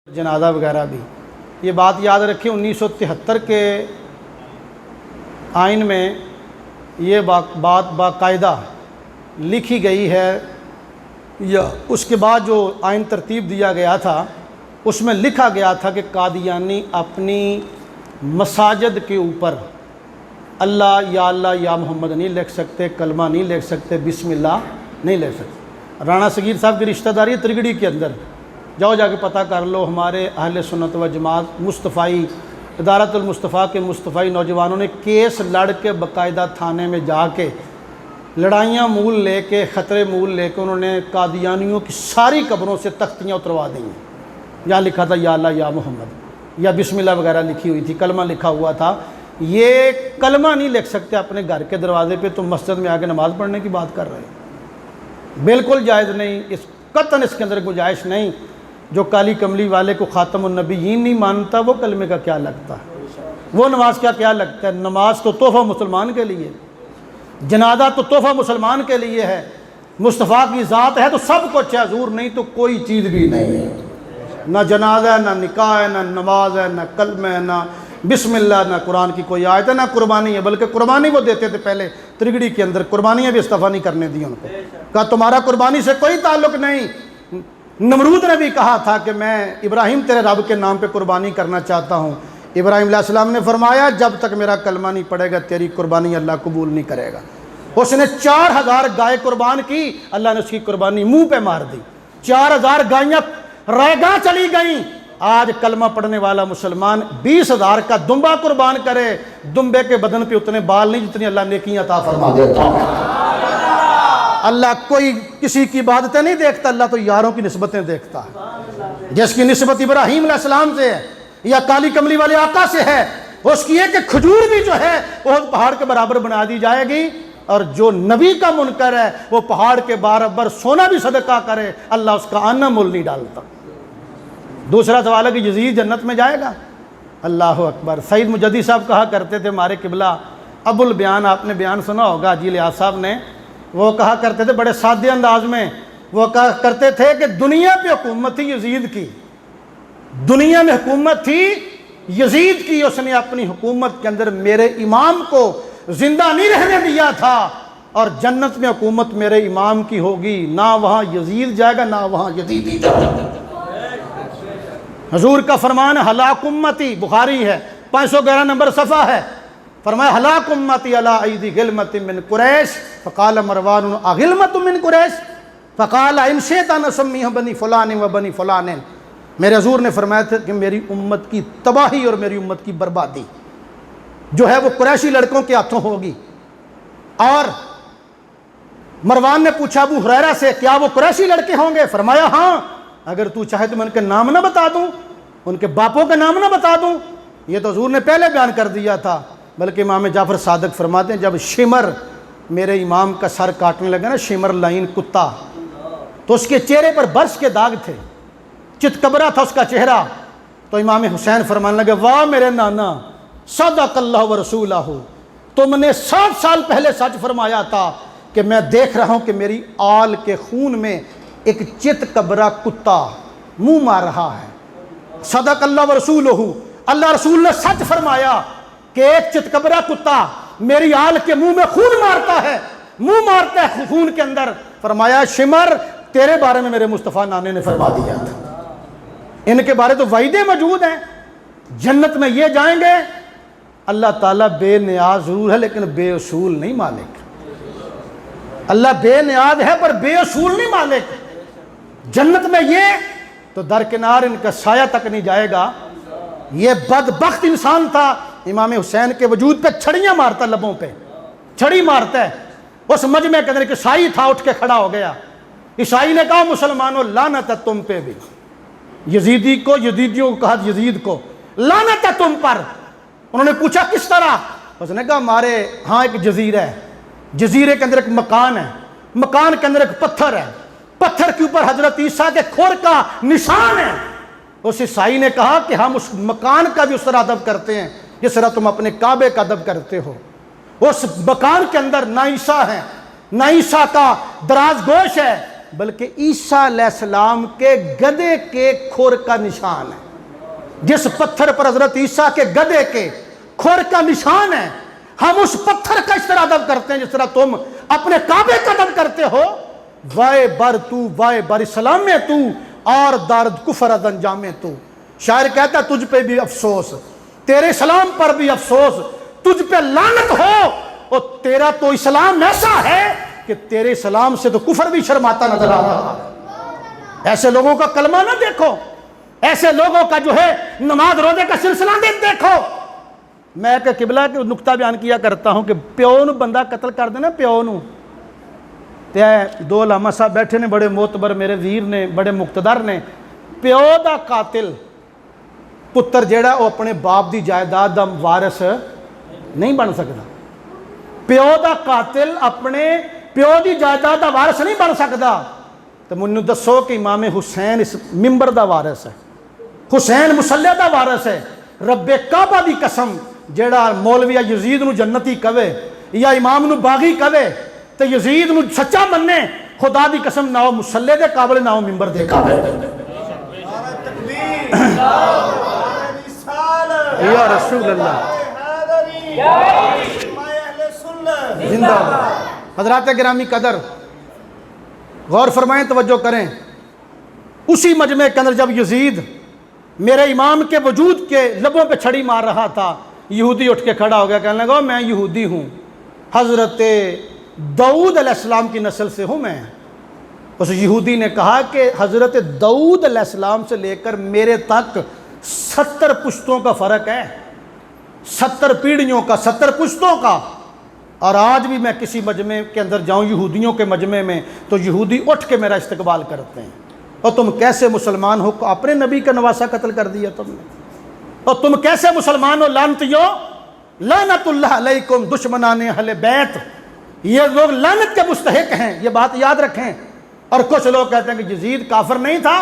جنازہ وغیرہ بھی۔ یہ بات یاد رکھیں 1973 کے آئین میں یہ بات باقاعدہ لکھی گئی ہے، یا اس کے بعد جو آئین ترتیب دیا گیا تھا اس میں لکھا گیا تھا کہ قادیانی اپنی مساجد کے اوپر اللہ یا محمد نہیں لکھ سکتے، کلمہ نہیں لکھ سکتے، بسم اللہ نہیں لکھ سکتے۔ رانا صغیر صاحب کی رشتہ داری ترگڑی کے اندر، جاؤ جا کے پتہ کر لو، ہمارے اہل سنت و جماعت مصطفائی ادارت المصطفیٰ کے مصطفائی نوجوانوں نے کیس لڑ کے باقاعدہ تھانے میں جا کے لڑائیاں مول لے کے، خطرے مول لے کے انہوں نے قادیانیوں کی ساری قبروں سے تختیاں اتروا دیں۔ یہاں لکھا تھا یا اللہ یا محمد، یا بسم اللہ وغیرہ لکھی ہوئی تھی، کلمہ لکھا ہوا تھا۔ یہ کلمہ نہیں لکھ سکتے اپنے گھر کے دروازے پہ، تو مسجد میں آ کے نماز پڑھنے کی بات کر رہے ہیں، بالکل جائز نہیں، قطعاً اس کے اندر گنجائش نہیں۔ جو کالی کملی والے کو خاتم النبیین نہیں مانتا، وہ کلمے کا کیا لگتا ہے، وہ نماز کا کیا لگتا ہے؟ نماز تو تحفہ مسلمان کے لیے، جنازہ تو تحفہ مسلمان کے لیے ہے، مصطفیٰ کی ذات ہے تو سب کچھ ہے، حضور نہیں تو کوئی چیز بھی نہیں ہے، نہ جنازہ ہے، نہ نکاح ہے، نہ نماز ہے، نہ کلمہ ہے، نہ بسم اللہ، نہ قرآن کی کوئی آیت ہے، نہ قربانی ہے۔ بلکہ قربانی وہ دیتے تھے پہلے ترگڑی کے اندر، قربانیاں بھی استعفیٰ نہیں کرنے دی ان کو، کہا تمہارا قربانی سے کوئی تعلق نہیں۔ نمرود نے بھی کہا تھا کہ میں ابراہیم تیرے رب کے نام پہ قربانی کرنا چاہتا ہوں، ابراہیم علیہ السلام نے فرمایا جب تک میرا کلمہ نہیں پڑے گا تیری قربانی اللہ قبول نہیں کرے گا۔ اس نے 4000 گائے قربان کی، اللہ نے اس کی قربانی منہ پہ مار دی، 4000 گائیاں ریگاں چلی گئیں۔ آج کلمہ پڑھنے والا مسلمان 20,000 کا دمبا قربان کرے، دمبے کے بدن پہ اتنے بال نہیں جتنی اللہ نیکیاں عطا فرما دیتا ہے۔ اللہ کوئی کسی کی عبادتیں نہیں دیکھتا، اللہ تو یاروں کی نسبتیں دیکھتا ہے۔ جس کی نسبت ابراہیم علیہ السلام سے ہے یا کالی کملی والے آقا سے ہے، اس کی ایک کھجور بھی جو ہے وہ پہاڑ کے برابر بنا دی جائے گی، اور جو نبی کا منکر ہے وہ پہاڑ کے برابر سونا بھی صدقہ کرے، اللہ اس کا آنا مول نہیں ڈالتا۔ دوسرا سوال ہے کہ یزید جنت میں جائے گا؟ اللہ اکبر۔ سعید مجدی صاحب کہا کرتے تھے، ہمارے قبلہ ابو البیان، آپ نے بیان سنا ہوگا جی لیاز صاحب نے، وہ کہا کرتے تھے بڑے سادے انداز میں، وہ کہا کرتے تھے کہ دنیا پہ حکومت تھی یزید کی، دنیا میں حکومت تھی یزید کی، اس نے اپنی حکومت کے اندر میرے امام کو زندہ نہیں رہنے دیا تھا، اور جنت میں حکومت میرے امام کی ہوگی، نہ وہاں یزید جائے گا نہ وہاں یزیدی جائے گا۔ حضور کا فرمان ہلاک امتی، بخاری ہے 511 نمبر صفحہ ہے، فرمایا ہلاک امتی علی ایدی غلمت من قریش، فقال مروان اغلمت من قریش، فقال ان شئت ان اسمیہ بنی فلان و بنی فلان۔ میرے حضور نے فرمایا تھا کہ میری امت کی تباہی اور میری امت کی بربادی جو ہے وہ قریشی لڑکوں کے ہاتھوں ہوگی۔ اور مروان نے پوچھا ابو ہریرہ سے کیا وہ قریشی لڑکے ہوں گے؟ فرمایا ہاں، اگر تو چاہے تو میں ان کے نام نہ بتا دوں، ان کے باپوں کے نام نہ بتا دوں؟ یہ تو حضور نے پہلے بیان کر دیا تھا۔ بلکہ امام جعفر صادق فرماتے ہیں جب شمر میرے امام کا سر کاٹنے لگا نا، شمر لائن کتا، تو اس کے چہرے پر برس کے داغ تھے، چتکبرا تھا اس کا چہرہ، تو امام حسین فرمانے لگے واہ میرے نانا، صدق اللہ و رسولہ، تم نے 7 سال پہلے سچ فرمایا تھا کہ میں دیکھ رہا ہوں کہ میری آل کے خون میں ایک چتکبرا کتا منہ مار رہا ہے۔ صدق اللہ و رسولہ، اللہ رسول نے سچ فرمایا کہ ایک چتکبرا کتا میری آل کے منہ میں خون مارتا ہے، منہ مارتا ہے خون کے اندر۔ فرمایا شمر تیرے بارے میں میرے مصطفیٰ نانے نے فرما دیا تھا، ان کے بارے تو وعدے موجود ہیں، جنت میں یہ جائیں گے۔ اللہ تعالیٰ بے نیاز ضرور ہے لیکن بے اصول نہیں مالک، اللہ بے نیاز ہے پر بے اصول نہیں مالک۔ جنت میں یہ تو درکنار ان کا سایہ تک نہیں جائے گا۔ یہ بدبخت انسان تھا، امام حسین کے وجود پہ چھڑیاں مارتا، لبوں پہ چھڑی مارتا ہے۔ اس مجمع کے اندر ایک عیسائی تھا، اٹھ کے کھڑا ہو گیا، عیسائی نے کہا مسلمانوں لعنت ہے تم پہ بھی، یزیدی کو، یزیدیوں کو کہا یزید کو لعنت ہے تم پر۔ انہوں نے پوچھا کس طرح؟ اس نے کہا ہمارے ہاں ایک جزیرہ ہے، جزیرے کے اندر ایک مکان ہے، مکان کے اندر ایک پتھر ہے، پتھر کے اوپر حضرت عیسیٰ کے کھور کا نشان ہے۔ اس عیسائی نے کہا کہ ہم اس مکان کا بھی اس طرح ادب کرتے ہیں جس طرح تم اپنے کعبے کا ادب کرتے ہو۔ اس مکان کے اندر نہ عیسیٰ ہے، نہ عیسیٰ کا دراز گوش ہے، بلکہ عیسیٰ علیہ السلام کے گدھے کے کھور کا نشان ہے۔ جس پتھر پر حضرت عیسیٰ کے گدھے کے کھور کا نشان ہے، ہم اس پتھر کا اس طرح ادب کرتے ہیں جس طرح تم اپنے کعبے کا ادب کرتے ہو۔ وائے بر تو وائے بر اسلام میں تو اور دارد کفر از انجام تو۔ شاعر کہتا ہے تجھ پہ بھی افسوس، تیرے اسلام پر بھی افسوس، تجھ پہ لعنت ہو، اور تیرا تو اسلام ایسا ہے کہ تیرے اسلام سے تو کفر بھی شرماتا نظر آ رہا ہے۔ ایسے لوگوں کا کلمہ نہ دیکھو، ایسے لوگوں کا جو ہے نماز روزے کا سلسلہ دیکھو۔ میں کہ قبلہ کے نقطہ بیان کیا کرتا ہوں کہ پیو نو بندہ قتل کر دینا، پیو نو تے دو علامہ صاحب بیٹھے نے بڑے معتبر میرے ویر نے، بڑے مقتدر نے، پیو دا قاتل پتر جیڑا وہ اپنے باپ دی جائیداد دا وارث نہیں بن سکتا۔ پیو دا قاتل اپنے پیو دی جائیداد دا وارث نہیں بن سکتا۔ تو منو دسو کہ امام حسین اس ممبر دا وارث ہے، حسین مصلی دا وارث ہے۔ رب کعبہ دی قسم جیڑا مولوی یزید نو جنتی کہے یا امام نو باغی کہے تو یزید نو سچا مننے، خدا دی قسم نہ مصلی دے قابل نہ ممبر دے قابل۔ یا رسول اللہ زندہ باد۔ حضرات گرامی قدر غور فرمائیں، توجہ کریں۔ اسی مجمع کے اندر جب یزید میرے امام کے وجود کے لبوں پہ چھڑی مار رہا تھا، یہودی اٹھ کے کھڑا ہو گیا، کہنے لگا میں یہودی ہوں، حضرت داؤد علیہ السلام کی نسل سے ہوں میں۔ اس یہودی نے کہا کہ حضرت داؤد علیہ السلام سے لے کر میرے تک 70 پشتوں کا فرق ہے، 70 پیڑھیوں کا، 70 پشتوں کا۔ اور آج بھی میں کسی مجمع کے اندر جاؤں یہودیوں کے مجمع میں تو یہودی اٹھ کے میرا استقبال کرتے ہیں۔ اور تم کیسے مسلمان ہو، اپنے نبی کا نواسہ قتل کر دیا تم نے، اور تم کیسے مسلمان ہو لعنتیو، لعنت اللہ علیکم دشمنان اہل بیت۔ یہ لوگ لعنت کے مستحق ہیں، یہ بات یاد رکھیں۔ اور کچھ لوگ کہتے ہیں کہ یزید کافر نہیں تھا۔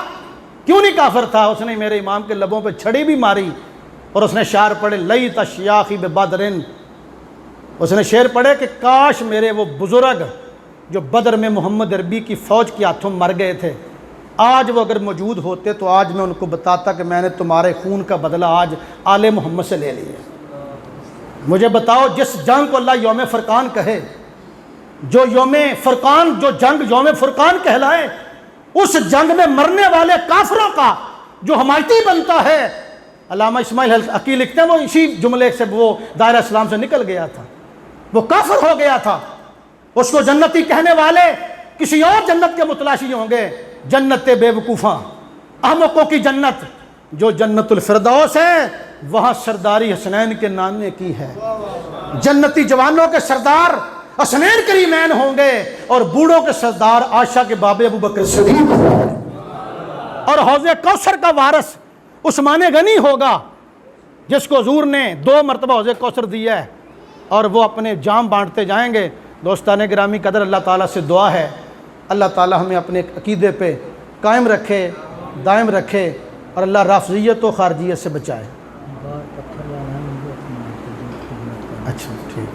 کیوں نہیں کافر تھا؟ اس نے میرے امام کے لبوں پہ چھڑی بھی ماری، اور اس نے شعر پڑھے لیت اشیاخی ببدرن، اس نے شعر پڑھے کہ کاش میرے وہ بزرگ جو بدر میں محمد عربی کی فوج کے ہاتھوں مر گئے تھے، آج وہ اگر موجود ہوتے تو آج میں ان کو بتاتا کہ میں نے تمہارے خون کا بدلہ آج آل محمد سے لے لیا۔ مجھے بتاؤ، جس جنگ کو اللہ یوم فرقان کہے، جو یوم فرقان، جو جنگ یوم فرقان کہلائے، اس جنگ میں مرنے والے کافروں کا جو حمایتی بنتا ہے، علامہ اسماعیل حقی لکھتے ہیں وہ اسی جملے سے وہ دائرہ اسلام سے نکل گیا تھا، وہ کافر ہو گیا تھا۔ اس کو جنتی کہنے والے کسی اور جنت کے متلاشی ہوں گے، جنت بے وقوفاں، احمقوں کی جنت جو جنت الفردوس ہے، وہاں سرداری حسنین کے نانے کی ہے۔ جنتی جوانوں کے سردار حسنین کریمین ہوں گے، اور بوڑھوں کے سردار عائشہ کے بابے ابو بکر صدیق، اور حوض کوثر کا وارث عثمان غنی ہوگا، جس کو حضور نے 2 مرتبہ حوض کوثر دیا ہے، اور وہ اپنے جام بانٹتے جائیں گے۔ دوستان گرامی قدر، اللہ تعالیٰ سے دعا ہے اللہ تعالیٰ ہمیں اپنے عقیدے پہ قائم رکھے، دائم رکھے، اور اللہ رافضیت و خارجیت سے بچائے۔ اچھا ٹھیک۔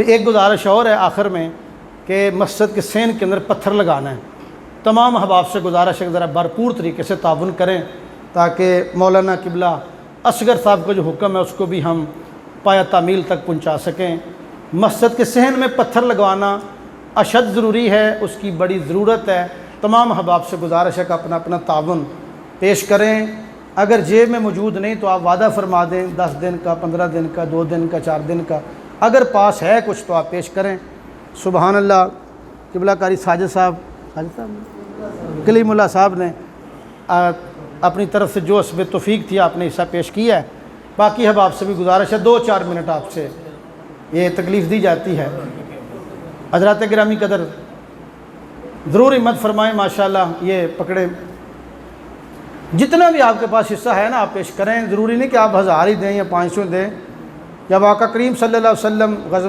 ایک گزارش اور ہے آخر میں کہ مسجد کے سین کے اندر پتھر لگانا ہے۔ تمام احباب سے گزارش ہے کہ ذرا بھرپور طریقے سے تعاون کریں تاکہ مولانا قبلہ اصغر صاحب کا جو حکم ہے اس کو بھی ہم پایا تعمیل تک پہنچا سکیں۔ مسجد کے صحن میں پتھر لگوانا اشد ضروری ہے، اس کی بڑی ضرورت ہے۔ تمام احباب سے گزارش ہے کہ اپنا اپنا تعاون پیش کریں۔ اگر جیب میں موجود نہیں تو آپ وعدہ فرما دیں 10 دن کا، 15 دن کا، 2 دن کا، 4 دن کا، اگر پاس ہے کچھ تو آپ پیش کریں۔ سبحان اللہ۔ قبلہ کاری ساجد صاحب کلیم اللہ صاحب نے اپنی طرف سے جو حسب توفیق تھی آپ نے حصہ پیش کیا ہے۔ باقی احباب سے بھی گزارش ہے 2-4 منٹ آپ سے یہ تکلیف دی جاتی ہے۔ حضرات گرامی قدر ضرور ہمت فرمائیں، ماشاءاللہ یہ پکڑے، جتنا بھی آپ کے پاس حصہ ہے نا آپ پیش کریں۔ ضروری نہیں کہ آپ 1000 ہی دیں یا 500 دیں۔ جب آقا کریم صلی اللہ علیہ وسلم غزوہ